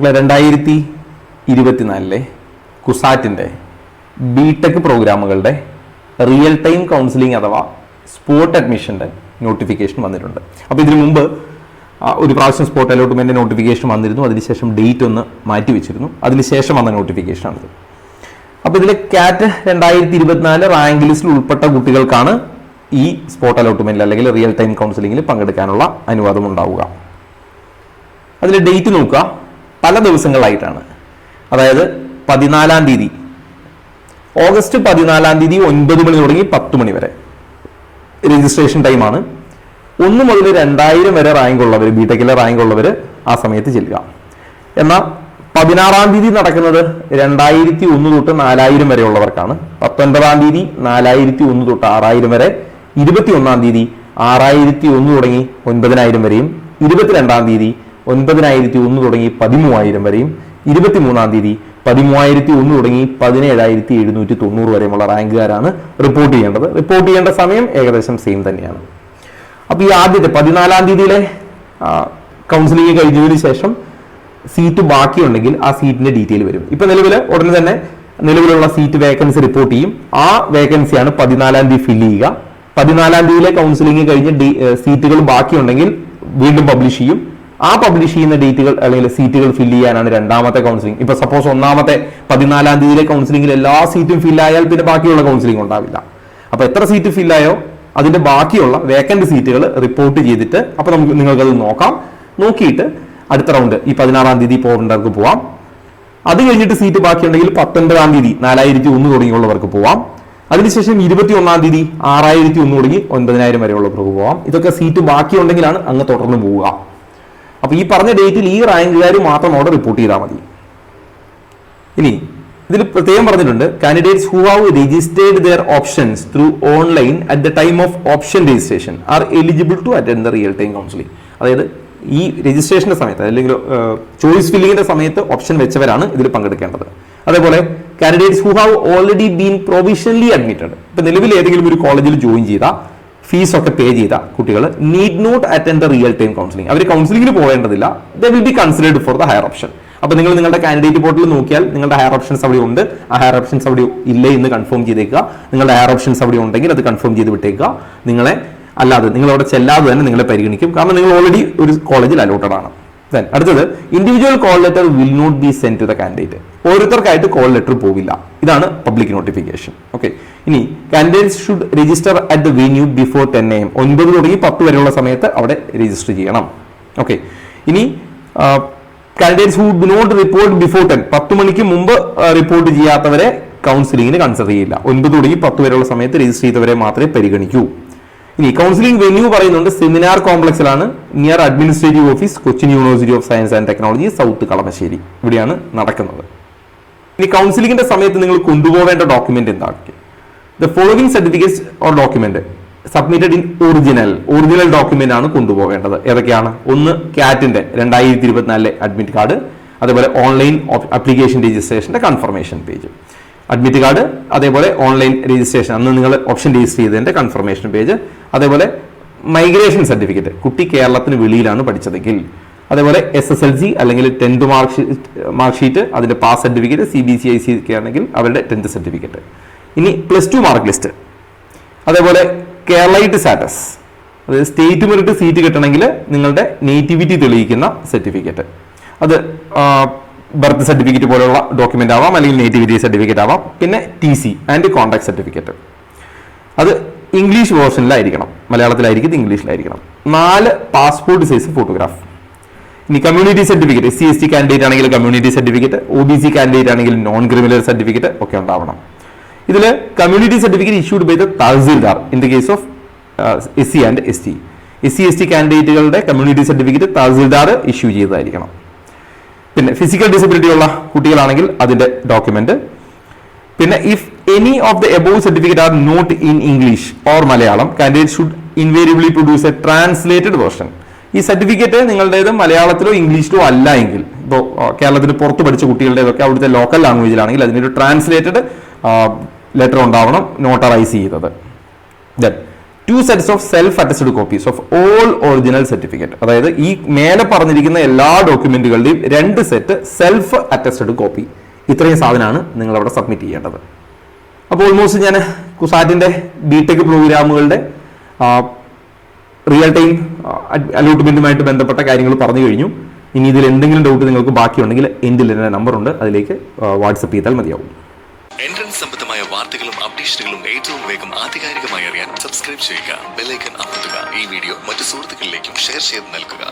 2024 കുസാറ്റിൻ്റെ BTech പ്രോഗ്രാമുകളുടെ real time counselling അഥവാ spot അഡ്മിഷൻ്റെ notification വന്നിട്ടുണ്ട്. അപ്പോൾ ഇതിനു മുമ്പ് ഒരു പ്രാവശ്യം സ്പോട്ട് അലോട്ട്മെൻറ്റ് നോട്ടിഫിക്കേഷൻ വന്നിരുന്നു. അതിനുശേഷം ഡേറ്റ് ഒന്ന് മാറ്റി വെച്ചിരുന്നു. അതിനുശേഷം വന്ന നോട്ടിഫിക്കേഷനാണിത്. അപ്പോൾ ഇതിലെ കാറ്റ് 2024 റാങ്ക് ലിസ്റ്റിൽ ഉൾപ്പെട്ട കുട്ടികൾക്കാണ് ഈ സ്പോട്ട് അലോട്ട്മെൻറ്റിൽ അല്ലെങ്കിൽ റിയൽ ടൈം കൗൺസിലിംഗിൽ പങ്കെടുക്കാനുള്ള അനുവാദം ഉണ്ടാവുക. അതിലെ ഡേറ്റ് നോക്കുക, പല ദിവസങ്ങളായിട്ടാണ്. അതായത് 14-ാം തീയതി, ഓഗസ്റ്റ് 14-ാം തീയതി 9 മണി തുടങ്ങി 10 മണി വരെ രജിസ്ട്രേഷൻ ടൈമാണ്. 1 മുതൽ 2000 വരെ റാങ്ക് ഉള്ളവർ, ബിടെക്കിലെ റാങ്ക് ഉള്ളവർ ആ സമയത്ത് ചെല്ലുക. എന്നാൽ 16-ാം തീയതി നടക്കുന്നത് 2001 തൊട്ട് 4000 വരെ ഉള്ളവർക്കാണ്. 19-ാം തീയതി 4001 തൊട്ട് 6000 വരെ, 21-ാം തീയതി 6001 തുടങ്ങി 9000 വരെയും, 22-ാം തീയതി 9001 തുടങ്ങി 13000 വരെയും, 23-ാം തീയതി 13001 തുടങ്ങി 17790 വരെയുമുള്ള റാങ്കുകാരാണ് റിപ്പോർട്ട് ചെയ്യേണ്ടത്. റിപ്പോർട്ട് ചെയ്യേണ്ട സമയം ഏകദേശം സെയിം തന്നെയാണ്. അപ്പോൾ ഈ ആദ്യത്തെ 14-ാം തീയതിയിലെ കൗൺസിലിംഗ് കഴിഞ്ഞതിന് ശേഷം സീറ്റ് ബാക്കിയുണ്ടെങ്കിൽ ആ സീറ്റിന്റെ ഡീറ്റെയിൽ വരും. ഇപ്പൊ ഉടനെ തന്നെ നിലവിലുള്ള സീറ്റ് വേക്കൻസി റിപ്പോർട്ട് ചെയ്യും. ആ വേക്കൻസിയാണ് 14-ാം തീയതി ഫില്ല് ചെയ്യുക. 14-ാം തീയതിയിലെ കൗൺസിലിംഗ് കഴിഞ്ഞ് സീറ്റുകൾ ബാക്കിയുണ്ടെങ്കിൽ വീണ്ടും പബ്ലിഷ് ചെയ്യും. ആ പബ്ലിഷ് ചെയ്യുന്ന ഡേറ്റുകൾ അല്ലെങ്കിൽ സീറ്റുകൾ ഫില്ല് ചെയ്യാനാണ് രണ്ടാമത്തെ കൗൺസിലിംഗ്. ഇപ്പൊ സപ്പോസ് ഒന്നാമത്തെ 14-ാം തീയതിയിലെ കൗൺസിലിംഗിൽ എല്ലാ സീറ്റും ഫില്ലായാൽ പിന്നെ ബാക്കിയുള്ള കൗൺസിലിംഗ് ഉണ്ടാവില്ല. അപ്പൊ എത്ര സീറ്റ് ഫില്ലായോ അതിന്റെ ബാക്കിയുള്ള വേക്കന്റ് സീറ്റുകൾ റിപ്പോർട്ട് ചെയ്തിട്ട് അപ്പൊ നിങ്ങൾക്കത് നോക്കാം. നോക്കിയിട്ട് അടുത്ത റൗണ്ട് ഈ 16-ാം തീയതി പോകേണ്ടവർക്ക് പോവാം. അത് കഴിഞ്ഞിട്ട് സീറ്റ് ബാക്കിയുണ്ടെങ്കിൽ 19-ാം തീയതി 4001 തുടങ്ങിയുള്ളവർക്ക് പോവാം. അതിനുശേഷം 21-ാം തീയതി 6001 തുടങ്ങി 9000 വരെയുള്ളവർക്ക് പോവാം. ഇതൊക്കെ സീറ്റ് ബാക്കിയുണ്ടെങ്കിലാണ് അങ്ങ് തുടർന്ന് പോവുക. അപ്പൊ ഈ പറഞ്ഞ ഡേറ്റിൽ ഈ റാങ്കുകാർ മാത്രം അവിടെ റിപ്പോർട്ട് ചെയ്താൽ മതി. ഇനി ഇതിൽ പ്രത്യേകം പറഞ്ഞിട്ടുണ്ട്, candidates who have registered their options through online at the time of option registration are eligible to attend the real time counselling. അതായത് ഈ രജിസ്ട്രേഷന്റെ സമയത്ത് അല്ലെങ്കിൽ ചോയ്സ് ഫില്ലിങ്ങിന്റെ സമയത്ത് ഓപ്ഷൻ വെച്ചവരാണ് ഇതിൽ പങ്കെടുക്കേണ്ടത്. അതേപോലെ candidates who have already been provisionally admitted, ഇപ്പൊ നിലവിൽ ഏതെങ്കിലും ഒരു കോളേജിൽ ജോയിൻ ചെയ്ത ഫീസ് ഒക്കെ പേ ചെയ്ത കുട്ടികൾ need not attend the real time counselling. അവർ കൗൺസിലിംഗിന് പോകേണ്ടതില്ല. They will be considered for the higher option. അപ്പൊ നിങ്ങൾ നിങ്ങളുടെ കാൻഡിഡേറ്റ് പോർട്ടലിൽ നോക്കിയാൽ നിങ്ങളുടെ ഹയർ ഓപ്ഷൻസ് അവിടെ ഉണ്ട്. ആ ഹയർ ഓപ്ഷൻസ് അവിടെ ഇല്ലേ എന്ന് കൺഫേം ചെയ്തേക്കുക. നിങ്ങളുടെ ഹയർ ഓപ്ഷൻസ് അവിടെ ഉണ്ടെങ്കിൽ അത് കൺഫേം ചെയ്ത് വിട്ടേക്കുക. അല്ലാതെ നിങ്ങൾ അവിടെ ചെല്ലാതെ തന്നെ നിങ്ങളെ പരിഗണിക്കും. കാരണം നിങ്ങൾ ഓൾറെഡി ഒരു കോളേജിൽ അലോട്ടഡ് ആണ്. അടുത്തത്, individual call letter will not be send to the candidate. ഓരോരുത്തർക്കായിട്ട് കോൾ ലെറ്റർ പോവില്ല. ഇതാണ് പബ്ലിക് നോട്ടിഫിക്കേഷൻ. ഓക്കെ. ഇനി candidates should register at the venue before 10 AM. 9 തുടങ്ങി 10 വരെയുള്ള സമയത്ത് അവിടെ രജിസ്റ്റർ ചെയ്യണം. ഓക്കെ. ഇനി candidates who do not report before 10 മണിക്ക് മുമ്പ് റിപ്പോർട്ട് ചെയ്യാത്തവരെ കൗൺസിലിംഗിന് കൺസിഡർ ചെയ്യില്ല. 9 തുടങ്ങി 10 വരെയുള്ള സമയത്ത് രജിസ്റ്റർ ചെയ്തവരെ മാത്രമേ പരിഗണിക്കൂ. ഇനി കൗൺസിലിംഗ് വെന്യൂ പറയുന്നുണ്ട് സെമിനാർ കോംപ്ലക്സിലാണ്, near administrative office, Cochin university of science and technology, south Kalamassery. ഇവിടെയാണ് നടക്കുന്നത്. ഇനി കൗൺസിലിംഗിന്റെ സമയത്ത് നിങ്ങൾ കൊണ്ടുപോകേണ്ട ഡോക്യുമെന്റ് എന്താണ്? The following certificates or document submitted in original document ആണ് കൊണ്ടുപോകേണ്ടത്. ഏതൊക്കെയാണ്? ഒന്ന്, കാറ്റിന്റെ 2024 അഡ്മിറ്റ് കാർഡ്, അതേപോലെ ഓൺലൈൻ ആപ്ലിക്കേഷൻ രജിസ്ട്രേഷന്റെ കൺഫർമേഷൻ പേജ്, അഡ്മിറ്റ് കാർഡ്, അതേപോലെ ഓൺലൈൻ രജിസ്ട്രേഷൻ അന്ന് നിങ്ങൾ ഓപ്ഷൻ രജിസ്റ്റർ ചെയ്തതിന്റെ കൺഫർമേഷൻ പേജ്, അതേപോലെ മൈഗ്രേഷൻ സർട്ടിഫിക്കറ്റ്, കുട്ടി കേരളത്തിന് വെളിയിലാണ് പഠിച്ചതെങ്കിൽ, അതേപോലെ SSLC അല്ലെങ്കിൽ 10th മാർക്ക് ഷീറ്റ്, അതിന്റെ പാസ് സർട്ടിഫിക്കറ്റ്, CBCIC ഒക്കെ ആണെങ്കിൽ അവരുടെ 10th സർട്ടിഫിക്കറ്റ്. ഇനി +2 മാർക്ക് ലിസ്റ്റ്, അതേപോലെ കേരളൈറ്റ് സ്റ്റാറ്റസ്, അതായത് സ്റ്റേറ്റ് മെറിറ്റ് സീറ്റ് കിട്ടണമെങ്കിൽ നിങ്ങളുടെ നേറ്റിവിറ്റി തെളിയിക്കുന്ന സർട്ടിഫിക്കറ്റ്, അത് ബർത്ത് സർട്ടിഫിക്കറ്റ് പോലുള്ള ഡോക്യുമെന്റ് ആവാം, അല്ലെങ്കിൽ നേറ്റിവിറ്റി സർട്ടിഫിക്കറ്റ് ആവാം. പിന്നെ TC ആൻഡ് കോൺടാക്ട് സർട്ടിഫിക്കറ്റ്, അത് ഇംഗ്ലീഷ് വേർഷനിലായിരിക്കണം, മലയാളത്തിലായിരിക്കും, ഇംഗ്ലീഷിലായിരിക്കണം. 4 പാസ്പോർട്ട് സൈസ് ഫോട്ടോഗ്രാഫ്. ഇനി കമ്മ്യൂണിറ്റി സർട്ടിഫിക്കറ്റ്, SC/ST കാൻഡിഡേറ്റ് ആണെങ്കിൽ കമ്മ്യൂണിറ്റി സർട്ടിഫിക്കറ്റ്, OBC കാൻഡിഡേറ്റ് ആണെങ്കിൽ നോൺ ക്രിമിനൽ സർട്ടിഫിക്കറ്റ് ഒക്കെ ഉണ്ടാവണം. ഇതിൽ community certificate issued by the tahsildar in the case of SC and ST. SC/ST കാൻഡിഡേറ്റുകളുടെ കമ്മ്യൂണിറ്റി സർട്ടിഫിക്കറ്റ് തഹസിൽദാർ ഇഷ്യൂ ചെയ്തതായിരിക്കണം. പിന്നെ ഫിസിക്കൽ ഡിസബിലിറ്റി ഉള്ള കുട്ടികളാണെങ്കിൽ അതിന്റെ ഡോക്യുമെന്റ്. പിന്നെ if any of the above certificate are not in English or Malayalam, candidate should invariably produce A translated version. ഈ certificate നിങ്ങളുടേത് മലയാളത്തിലോ ഇംഗ്ലീഷിലോ അല്ല എങ്കിൽ, ഇപ്പോൾ കേരളത്തിന് പുറത്ത് പഠിച്ച കുട്ടികളുടേതൊക്കെ അവിടുത്തെ ലോക്കൽ ലാംഗ്വേജിലാണെങ്കിൽ അതിനൊരു ട്രാൻസ്ലേറ്റഡ് ലെറ്റർ ഉണ്ടാവണം, നോട്ടറൈസ് ചെയ്തത്. Then 2 sets of self-attested copies of all original certificate. അതായത് ഈ മേലെ പറഞ്ഞിരിക്കുന്ന എല്ലാ ഡോക്യുമെന്റുകളുടെയും 2 സെറ്റ് സെൽഫ് അറ്റസ്റ്റഡ് കോപ്പി. ഇത്രയും സാധനമാണ് നിങ്ങൾ അവിടെ സബ്മിറ്റ് ചെയ്യേണ്ടത്. അപ്പോൾ ഓൾമോസ്റ്റ് ഞാൻ കുസാറ്റിന്റെ ബിടെക് പ്രോഗ്രാമുകളുടെ റിയൽ ടൈം അലോട്ട്മെന്റുമായിട്ട് ബന്ധപ്പെട്ട കാര്യങ്ങൾ പറഞ്ഞു കഴിഞ്ഞു. ഇനി ഇതിൽ എന്തെങ്കിലും ഡൗട്ട് നിങ്ങൾക്ക് ബാക്കിയുണ്ടെങ്കിൽ എൻ്റെ നമ്പർ ഉണ്ട്, അതിലേക്ക് വാട്സപ്പ് ചെയ്താൽ മതിയാവും. എൻട്രൻസ് സംബന്ധമായ വാർത്തകളും അപ്ഡേഷനുകളും ഏറ്റവും വേഗം ആധികാരികമായി അറിയാൻ സബ്സ്ക്രൈബ് ചെയ്യുക, ബെൽ ഐക്കൺ അമർത്തുക. ഈ വീഡിയോ മറ്റു സുഹൃത്തുക്കളിലേക്കും ഷെയർ ചെയ്ത് നൽകുക.